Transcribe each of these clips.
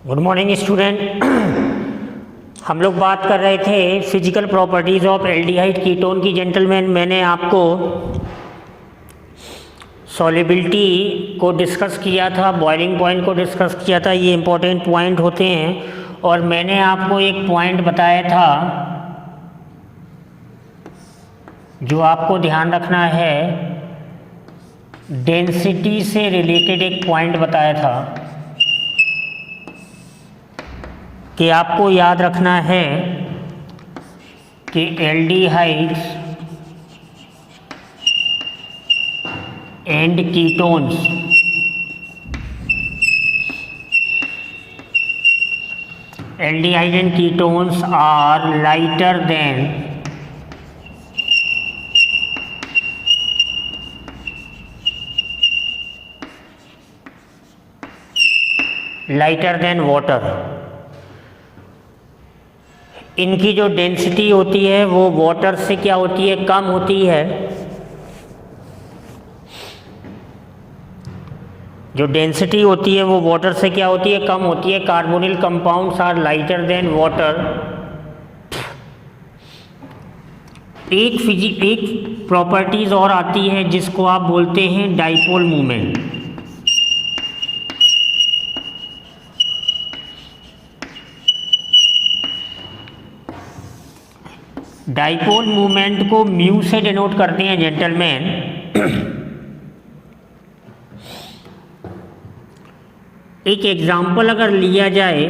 Good morning student. हम लोग बात कर रहे थे physical properties of aldehyde ketone की। जेंटलमैन, मैंने आपको सॉल्युबिलिटी को डिस्कस किया था, बॉइलिंग पॉइंट को डिस्कस किया था। ये इंपॉर्टेंट पॉइंट होते हैं। और मैंने आपको एक पॉइंट बताया था जो आपको ध्यान रखना है, डेंसिटी से रिलेटेड एक पॉइंट बताया था कि आपको याद रखना है कि aldehydes and ketones aldehyde and ketones are lighter than water. इनकी जो डेंसिटी होती है वो वाटर से क्या होती है, कम होती है। जो डेंसिटी होती है वो वाटर से क्या होती है, कम होती है। Carbonyl compounds are lighter than water. एक प्रॉपर्टीज और आती है जिसको आप बोलते हैं डाइपोल मूवमेंट। डाइपोल मूवमेंट को म्यू से डिनोट करते हैं जेंटलमैन। एक एग्जाम्पल अगर लिया जाए,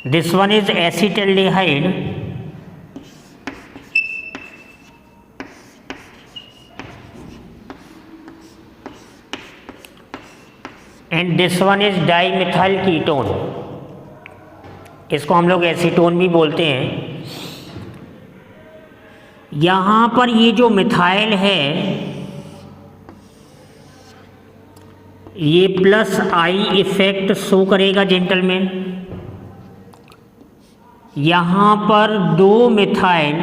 this one is acetaldehyde and this one is dimethyl ketone. इसको हम लोग एसीटोन भी बोलते हैं। यहाँ पर ये जो मिथाइल है ये प्लस आई इफेक्ट शो करेगा जेंटलमैन। यहाँ पर दो मिथाइल,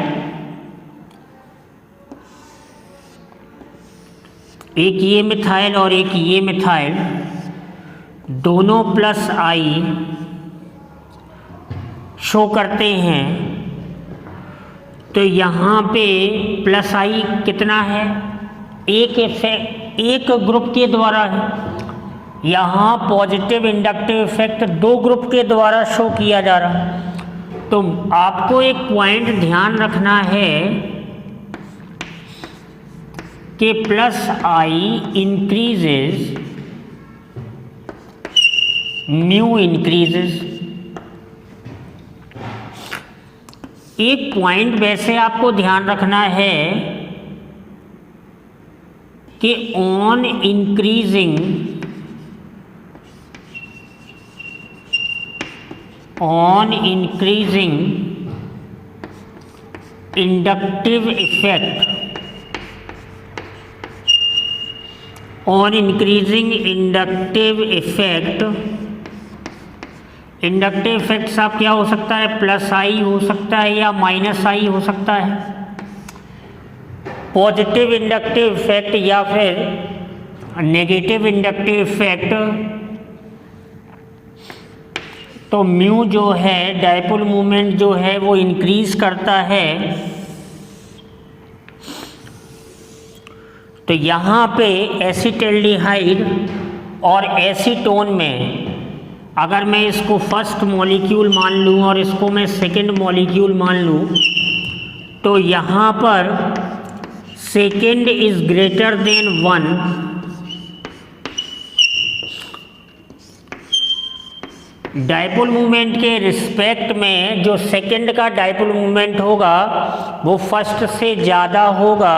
एक ये मिथाइल और एक ये मिथाइल, दोनों प्लस आई शो करते हैं। तो यहाँ पे प्लस आई कितना है, एक ग्रुप के द्वारा है। यहाँ पॉजिटिव इंडक्टिव इफेक्ट दो ग्रुप के द्वारा शो किया जा रहा है। तो आपको एक पॉइंट ध्यान रखना है कि प्लस आई इंक्रीजेज, म्यू इंक्रीजेज। एक पॉइंट वैसे आपको ध्यान रखना है कि on increasing inductive effect, inductive effect साहब क्या हो सकता है, प्लस आई हो सकता है या माइनस आई हो सकता है। पॉजिटिव इंडक्टिव इफेक्ट या फिर नेगेटिव इंडक्टिव इफेक्ट। तो म्यू जो है, डाइपोल मूवमेंट जो है वो इंक्रीज करता है। तो यहाँ पे एसिटाल्डिहाइड और एसीटोन में अगर मैं इसको फर्स्ट मॉलिक्यूल मान लूँ और इसको मैं सेकंड मॉलिक्यूल मान लूँ, तो यहाँ पर second is greater than one. Dipole movement के रिस्पेक्ट में जो सेकंड का डाइपोल मूवमेंट होगा वो फर्स्ट से ज़्यादा होगा।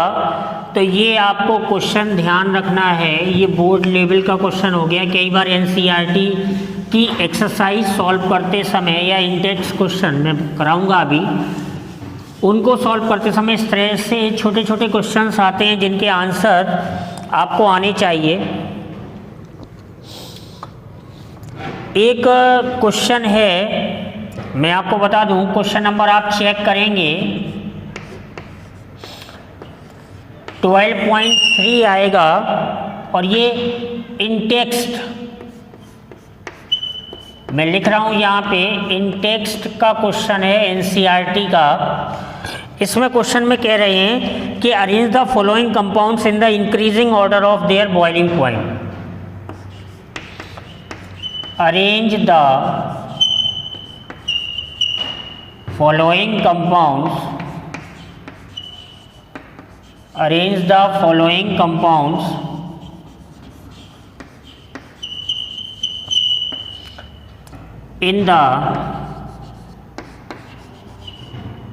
तो ये आपको क्वेश्चन ध्यान रखना है। ये बोर्ड लेवल का क्वेश्चन हो गया। कई बार एनसीईआरटी की एक्सरसाइज सॉल्व करते समय या इंडेक्स क्वेश्चन मैं कराऊंगा अभी, उनको सॉल्व करते समय इस तरह से छोटे छोटे क्वेश्चंस आते हैं जिनके आंसर आपको आने चाहिए। एक क्वेश्चन है, मैं आपको बता दूं, क्वेश्चन नंबर आप चेक करेंगे 12.3 आएगा। और ये इन टेक्स्ट मैं लिख रहा हूँ यहाँ पे, इन टेक्स्ट का क्वेश्चन है एनसीईआरटी का। इसमें क्वेश्चन में कह रहे हैं कि arrange the following compounds in the increasing order of their boiling point. Arrange the following compounds, arrange the following compounds in the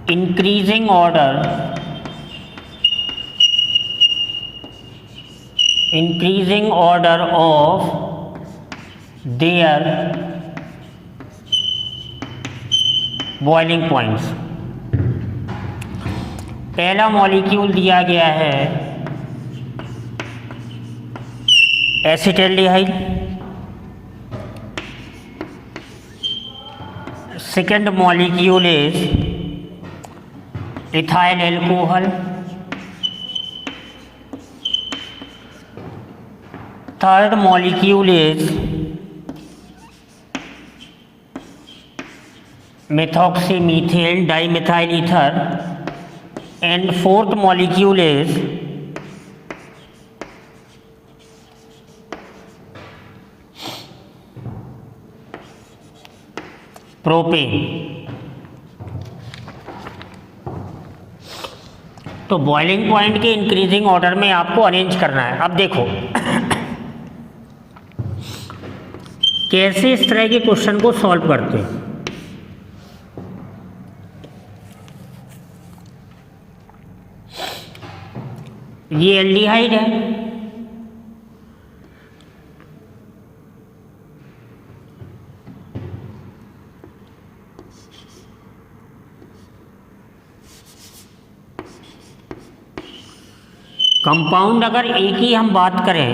increasing order of their boiling points। पहला molecule दिया गया है acetaldehyde, second molecule is ethyl alcohol, third molecule is methoxymethyl dimethyl ether, and fourth molecule is propane. तो boiling point के increasing order में आपको arrange करना है। अब देखो कैसे इस तरह के क्वेश्चन को सॉल्व करते हैं। ये एल्डिहाइड है, कंपाउंड अगर एक ही हम बात करें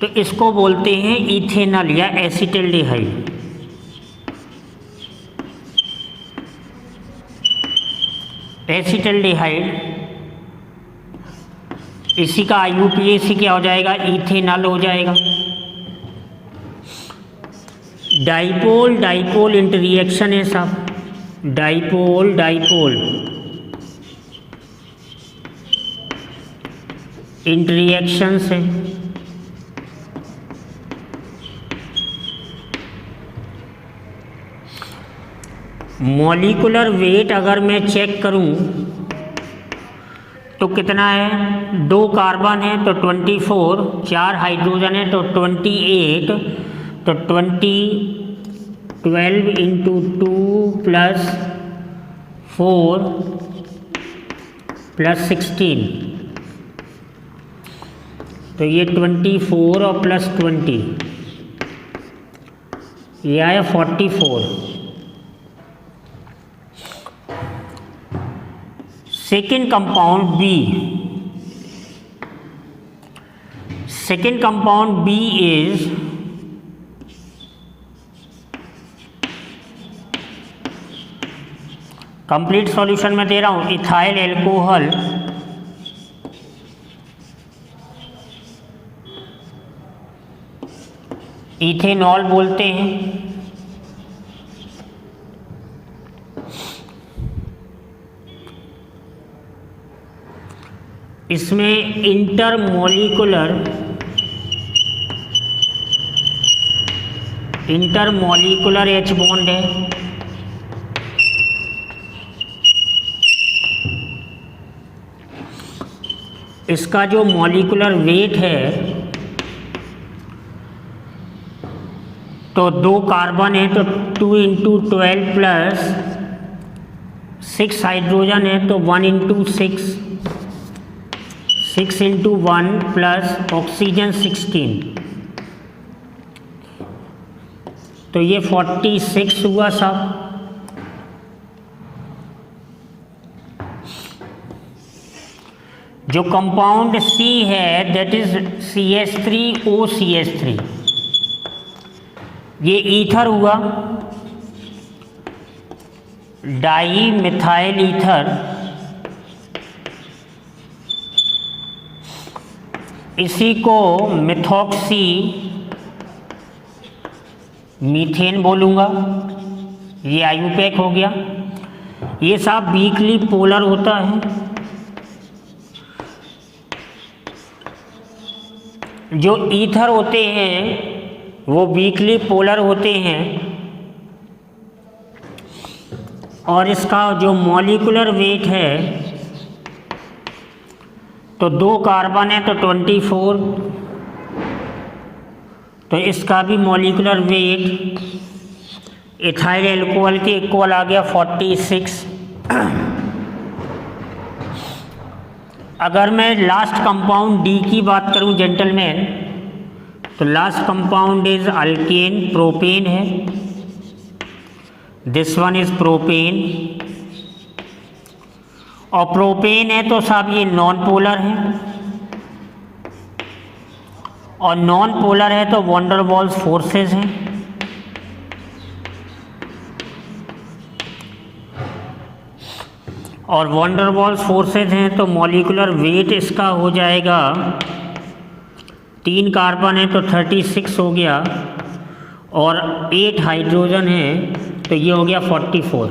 तो इसको बोलते हैं इथेनॉल या एसिटाल्डिहाइड। एसिटाल्डिहाइड इसी का IUPAC क्या हो जाएगा, इथेनॉल हो जाएगा। डाइपोल डाइपोल इंटररिएक्शन है साहब, डाइपोल डाइपोल इंटररिएक्शन से मॉलिक्यूलर वेट अगर मैं चेक करूं तो कितना है, 2 कार्बन है तो 24, 4 हाइड्रोजन है तो 28, तो 12 इंटू 2 प्लस 4 प्लस 16, तो ये 24 और प्लस 20 ये आया 44। Second compound B is complete solution में दे रहा हूं, इथाइल एल्कोहल इथेनॉल बोलते हैं। इसमें इंटरमॉलिकुलर H बॉन्ड है। इसका जो मॉलिक्यूलर वेट है तो 2 कार्बन है तो 2 इंटू 12 प्लस 6 हाइड्रोजन है तो 1 इंटू 6 इंटू 1 प्लस ऑक्सीजन 16, तो ये 46 हुआ साहब। जो कंपाउंड C है दैट इज CH3OCH3, ये ईथर हुआ, डाई मिथाइल ईथर, इसी को मिथॉक्सी मीथेन बोलूँगा। ये आयुपैक हो गया। ये सब वीकली पोलर होता है। जो ईथर होते हैं वो वीकली पोलर होते हैं और इसका जो मॉलिक्यूलर वेट है तो 2 कार्बन है तो 24, तो इसका भी मॉलिक्यूलर वेट इथाइल एल्कोहल के इक्वल आ गया 46। अगर मैं लास्ट कंपाउंड डी की बात करूं जेंटलमैन, तो last compound is alkane, propane है। दिस वन इज प्रोपेन, और प्रोपेन है तो साहब ये नॉन पोलर है, और नॉन पोलर है तो वैन डर वाल्स फोर्सेस हैं। और वैन डर वाल्स फोर्सेस हैं तो मॉलिक्यूलर वेट इसका हो जाएगा, 3 कार्बन है तो 36 हो गया, और 8 हाइड्रोजन है तो ये हो गया 44।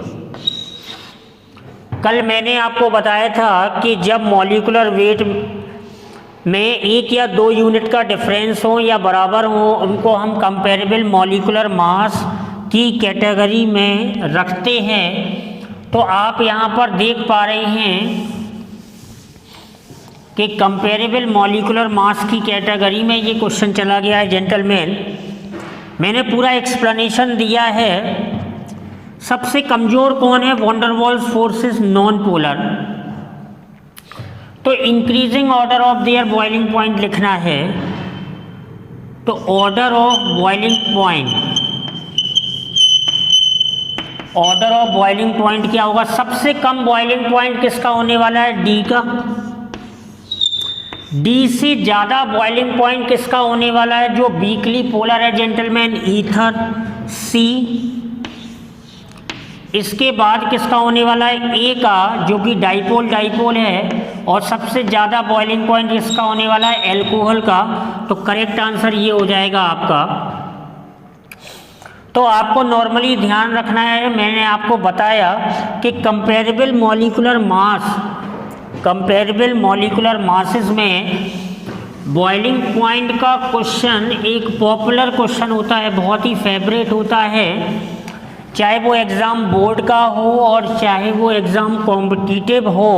कल मैंने आपको बताया था कि जब मॉलिक्यूलर वेट में 1 या 2 यूनिट का डिफरेंस हो या बराबर हो, उनको हम कंपेरेबल मॉलिक्यूलर मास की कैटेगरी में रखते हैं। तो आप यहाँ पर देख पा रहे हैं कि कंपेरेबल मॉलिक्यूलर मास की कैटेगरी में ये क्वेश्चन चला गया है जेंटलमैन। मैंने पूरा एक्सप्लेनेशन दिया है। सबसे कमज़ोर कौन है? Van der Waals forces non polar. तो increasing order of their boiling point लिखना है। तो order of boiling point, order of boiling point क्या होगा? सबसे कम बॉइलिंग पॉइंट किसका होने वाला है? डी का। डी से ज़्यादा बॉइलिंग पॉइंट किसका होने वाला है? जो वीकली पोलर है जेंटलमैन, ईथर, सी। इसके बाद किसका होने वाला है? ए का, जो कि डाइपोल डाइपोल है। और सबसे ज़्यादा बॉइलिंग पॉइंट किसका होने वाला है? एल्कोहल का। तो करेक्ट आंसर ये हो जाएगा आपका। तो आपको नॉर्मली ध्यान रखना है, मैंने आपको बताया कि comparable molecular mass, comparable molecular masses में बॉइलिंग पॉइंट का क्वेश्चन एक पॉपुलर क्वेश्चन होता है, बहुत ही फेवरेट होता है, चाहे वो एग्ज़ाम बोर्ड का हो और चाहे वो एग्ज़ाम कॉम्पिटिटिव हो,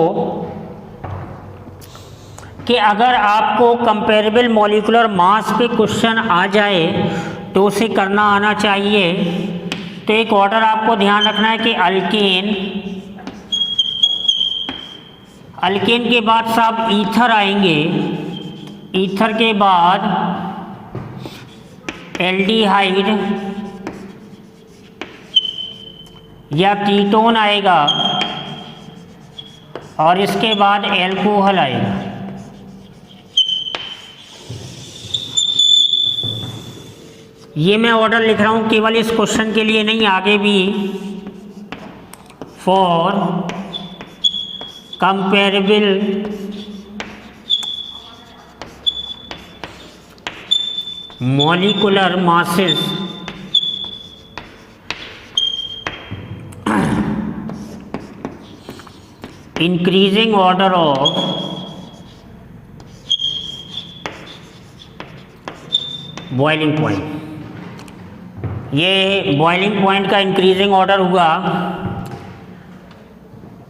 कि अगर आपको कंपेरेबल मॉलिक्यूलर मास पे क्वेश्चन आ जाए तो उसे करना आना चाहिए। तो एक ऑर्डर आपको ध्यान रखना है कि अल्केन, अल्केन के बाद साहब ईथर आएंगे, ईथर के बाद एल्डिहाइड या कीटोन आएगा, और इसके बाद एल्कोहल आएगा। ये मैं ऑर्डर लिख रहा हूँ केवल इस क्वेश्चन के लिए नहीं, आगे भी। For comparable molecular masses increasing order of boiling point. ये बॉइलिंग पॉइंट का इंक्रीजिंग ऑर्डर हुआ।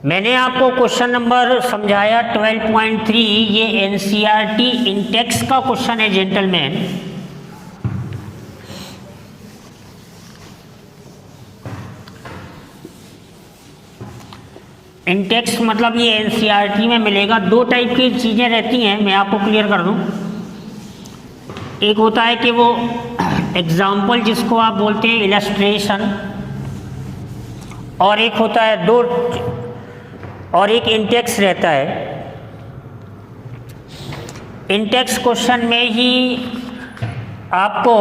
मैंने आपको क्वेश्चन नंबर समझाया 12.3, ये एनसीईआरटी इंटेक्स का क्वेश्चन है जेंटलमैन। इंटेक्स मतलब ये एनसीईआरटी में मिलेगा। 2 टाइप की चीज़ें रहती हैं, मैं आपको क्लियर कर दूं। एक होता है कि वो एग्जाम्पल जिसको आप बोलते हैं इलस्ट्रेशन, और एक होता है और एक इंटेक्स रहता है। इंटेक्स क्वेश्चन में ही आपको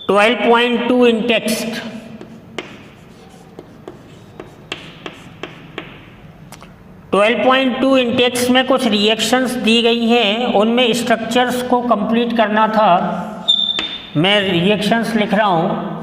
12.2 इन टेक्स्ट। 12.2 इन टेक्स्ट में कुछ रिएक्शंस दी गई हैं, उनमें स्ट्रक्चर्स को कंप्लीट करना था। मैं रिएक्शंस लिख रहा हूँ।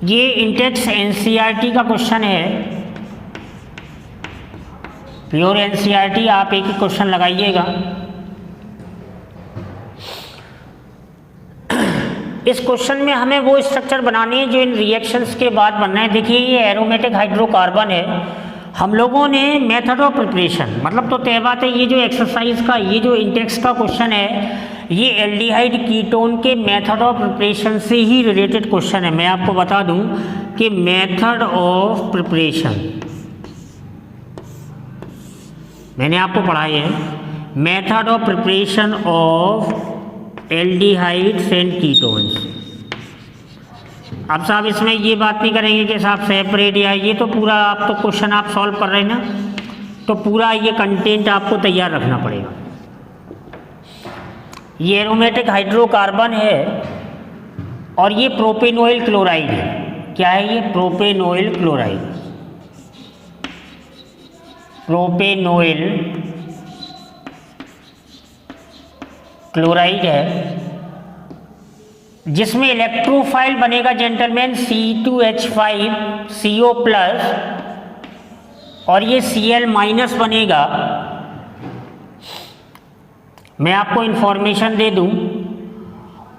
ये इंटेक्स एनसीईआरटी का क्वेश्चन है, प्योर एनसीईआरटी। आप एक ही क्वेश्चन लगाइएगा। इस क्वेश्चन में हमें वो स्ट्रक्चर बनाने हैं जो इन रिएक्शंस के बाद बनना है। देखिए ये एरोमेटिक हाइड्रोकार्बन है। हम लोगों ने मेथड ऑफ प्रिपरेशन, मतलब तो तय बात है, ये जो एक्सरसाइज का, ये जो इंटेक्स का क्वेश्चन है, ये एल्डिहाइड कीटोन के मेथड ऑफ प्रिपरेशन से ही रिलेटेड क्वेश्चन है। मैं आपको बता दूं कि मेथड ऑफ प्रिपरेशन मैंने आपको पढ़ाई है, method of preparation of aldehydes and ketones. अब साहब इसमें ये बात नहीं करेंगे कि साहब सेपरेट या ये, तो पूरा आप तो क्वेश्चन आप सॉल्व कर रहे हैं ना, तो पूरा ये कंटेंट आपको तैयार रखना पड़ेगा। ये एरोमेटिक हाइड्रोकार्बन है और ये प्रोपेनॉइल क्लोराइड है। क्या है ये? प्रोपेनॉइल क्लोराइड। प्रोपेनॉइल क्लोराइड है जिसमें इलेक्ट्रोफाइल बनेगा जेंटलमैन C2H5CO प्लस और ये Cl माइनस बनेगा। मैं आपको इंफॉर्मेशन दे दूं,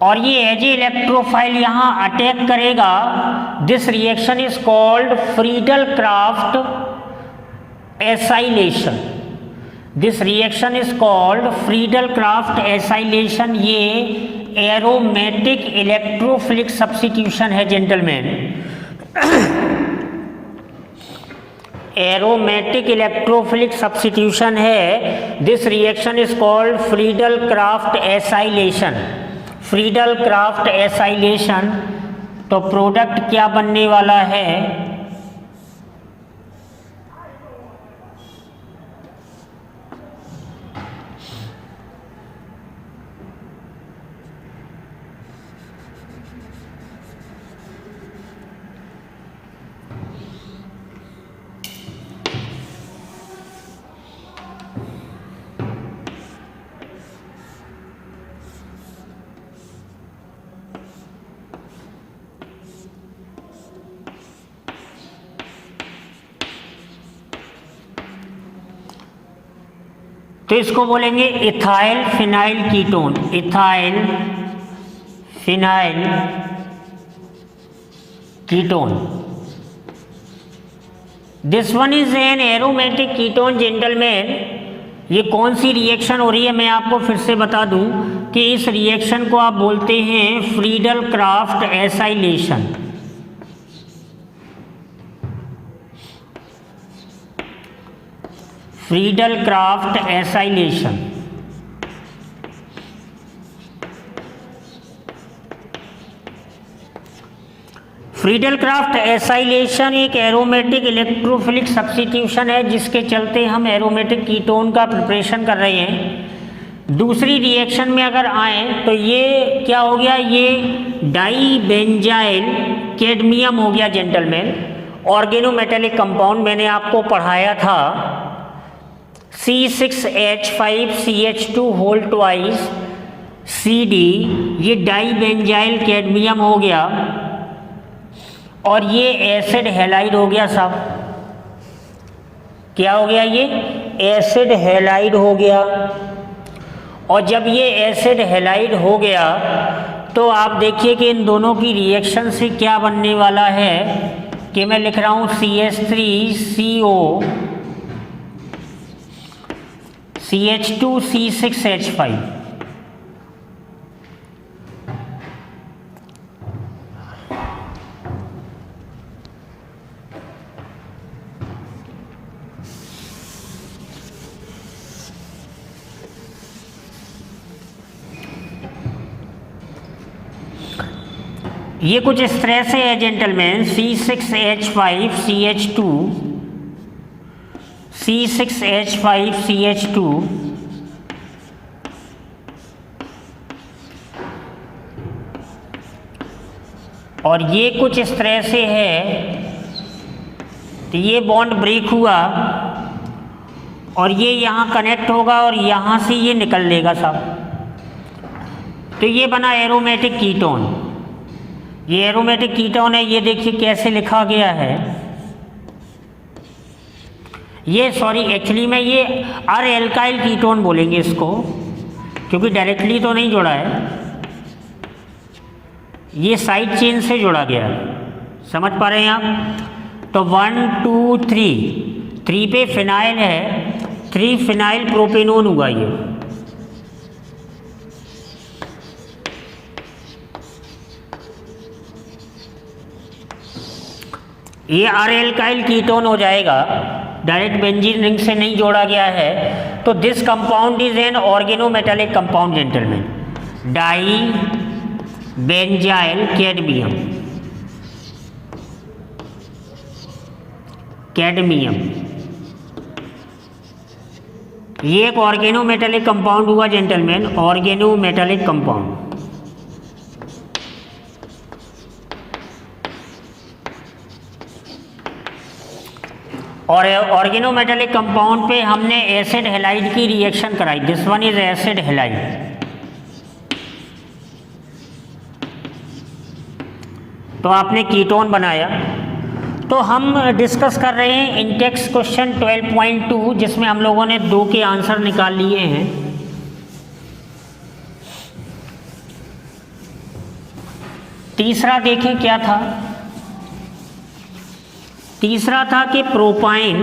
और ये एज ए इलेक्ट्रोफाइल यहां अटैक करेगा। This reaction is called Friedel Crafts acylation. This reaction is called Friedel Crafts acylation. ये एरोमेटिक इलेक्ट्रोफिलिक सब्स्टिट्यूशन है जेंटलमैन। एरोमेटिक इलेक्ट्रोफिलिक सब्स्टिट्यूशन है। This reaction is called Friedel Crafts acylation. Friedel Crafts acylation. तो product क्या बनने वाला है? तो इसको बोलेंगे ethyl phenyl ketone. Ethyl phenyl ketone. This one is an aromatic ketone gentleman. ये कौन सी रिएक्शन हो रही है मैं आपको फिर से बता दूं। कि इस रिएक्शन को आप बोलते हैं Friedel Crafts acylation. Friedel Crafts acylation. Friedel Crafts acylation एक एरोमेटिक इलेक्ट्रोफिलिक सब्स्टिट्यूशन है जिसके चलते हम एरोमेटिक कीटोन का प्रिपरेशन कर रहे हैं। दूसरी रिएक्शन में अगर आए तो ये क्या हो गया, ये डाई बेंजाइल कैडमियम हो गया जेंटलमैन। ऑर्गेनोमेटेलिक कंपाउंड मैंने आपको पढ़ाया था C6H5CH2 होल ट्वाइस CD, ये डाई बेंजाइल कैडमियम हो गया और ये एसिड हैलाइड हो गया साहब। क्या हो गया, ये एसिड हैलाइड हो गया। और जब ये एसिड हैलाइड हो गया तो आप देखिए कि इन दोनों की रिएक्शन से क्या बनने वाला है कि मैं लिख रहा हूँ CH3CO CH2C6H5। ये कुछ इस तरह से है जेंटलमैन, C6H5CH2 C6H5CH2 और ये कुछ इस तरह से है। तो ये बॉन्ड ब्रेक हुआ और ये यहाँ कनेक्ट होगा और यहाँ से ये निकल लेगा साहब। तो ये बना एरोमेटिक कीटोन। ये एरोमेटिक कीटोन है, ये देखिए कैसे लिखा गया है। ये सॉरी एक्चुअली में ये अर एल्काइल कीटोन बोलेंगे इसको, क्योंकि डायरेक्टली तो नहीं जुड़ा है, ये साइड चेन से जुड़ा गया है। समझ पा रहे हैं आप? तो 1 2 3 पे फिनाइल है, 3 फिनाइल प्रोपेनोन हुआ ये आर एल्काइल कीटोन हो जाएगा, डायरेक्ट बेंजीन रिंग से नहीं जोड़ा गया है। तो this compound is an organometallic compound gentleman, di benzyl cadmium. Cadmium ये एक ऑर्गेनोमेटेलिक कंपाउंड हुआ जेंटलमैन, ऑर्गेनोमेटेलिक कंपाउंड। और ऑर्गेनोमेटेलिक कंपाउंड पे हमने एसिड हैलाइड की रिएक्शन कराई। This one is acid halide. तो आपने कीटोन बनाया। तो हम डिस्कस कर रहे हैं इंटेक्स क्वेश्चन 12.2 जिसमें हम लोगों ने 2 के आंसर निकाल लिए हैं। तीसरा देखें क्या था। तीसरा था कि प्रोपाइन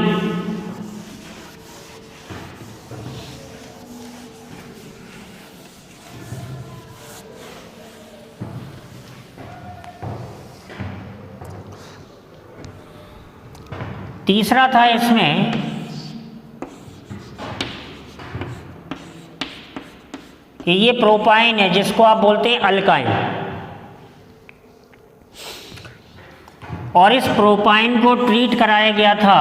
तीसरा था इसमें कि ये प्रोपाइन है जिसको आप बोलते हैं अल्काइन, और इस प्रोपाइन को ट्रीट कराया गया था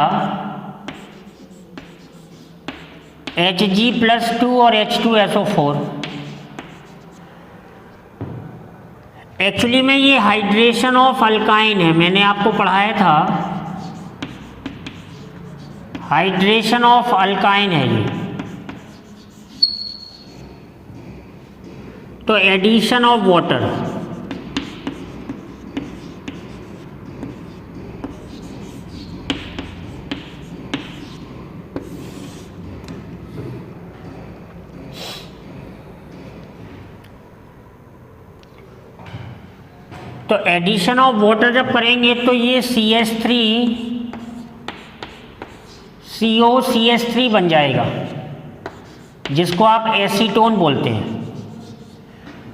Hg+2 और H2SO4। एक्चुअली में ये हाइड्रेशन ऑफ अल्काइन है, मैंने आपको पढ़ाया था हाइड्रेशन ऑफ अल्काइन है ये। तो एडिशन ऑफ वाटर, तो एडिशन ऑफ वाटर जब करेंगे तो ये CH3CO CH3 बन जाएगा जिसको आप एसीटोन बोलते हैं।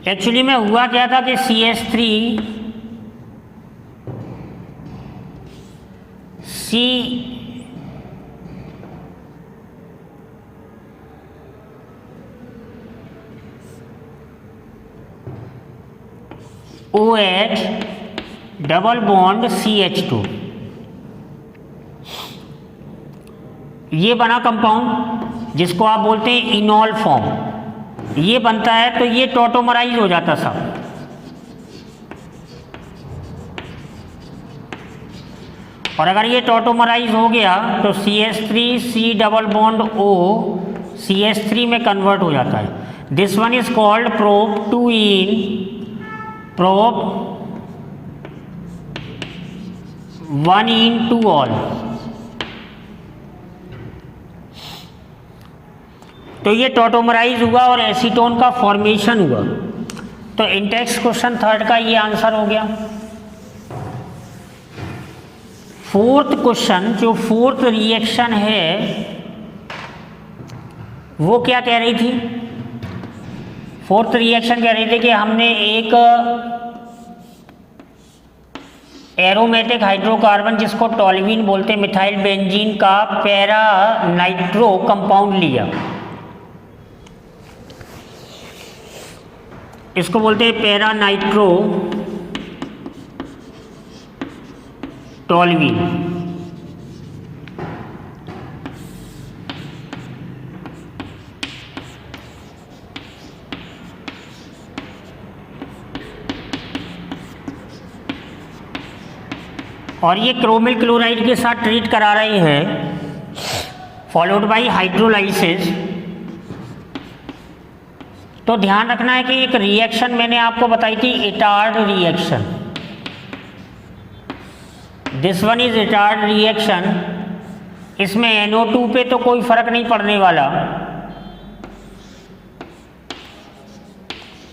एक्चुअली में हुआ क्या था कि CH3 OH double bond CH2, ये बना कंपाउंड जिसको आप बोलते हैं इनॉल फॉर्म। ये बनता है तो ये टॉटोमराइज हो जाता सब। और अगर ये टॉटोमराइज हो गया तो CH3 C double bond O CH3 में कन्वर्ट हो जाता है। This one is called prop 1 in 2 all. तो ये टॉटोमराइज हुआ और एसीटोन का फॉर्मेशन हुआ। तो इंटेक्स क्वेश्चन थर्ड का ये आंसर हो गया। फोर्थ क्वेश्चन, जो फोर्थ रिएक्शन है वो क्या कह रही थी? फोर्थ रिएक्शन कह रही थी कि हमने एक एरोमेटिक हाइड्रोकार्बन जिसको टॉल्यूइन बोलते हैं, मिथाइल बेंजीन का पैरा नाइट्रो कंपाउंड लिया। इसको बोलते हैं पैरा नाइट्रो टॉल्यूइन। और ये क्रोमिल क्लोराइड के साथ ट्रीट करा रहे हैं, फॉलोड बाय हाइड्रोलाइसिस। तो ध्यान रखना है कि एक रिएक्शन मैंने आपको बताई थी, Etard reaction. This one is Etard reaction. इसमें NO2 पे तो कोई फर्क नहीं पड़ने वाला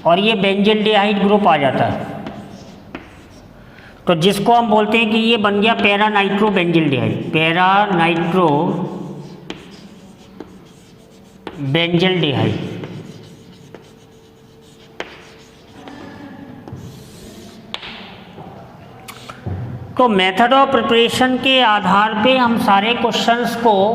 और ये बेंजिल्डिहाइड ग्रुप आ जाता है। तो जिसको हम बोलते हैं कि ये बन गया पैरा नाइट्रो बेंजिल्डिहाइड, पैरा नाइट्रो बेंजिल्डिहाइड। तो मेथड ऑफ प्रिपरेशन के आधार पे हम सारे क्वेश्चंस को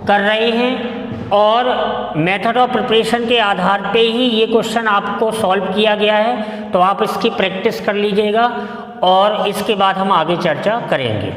कर रहे हैं और मेथड ऑफ प्रिपरेशन के आधार पे ही ये क्वेश्चन आपको सॉल्व किया गया है। तो आप इसकी प्रैक्टिस कर लीजिएगा और इसके बाद हम आगे चर्चा करेंगे।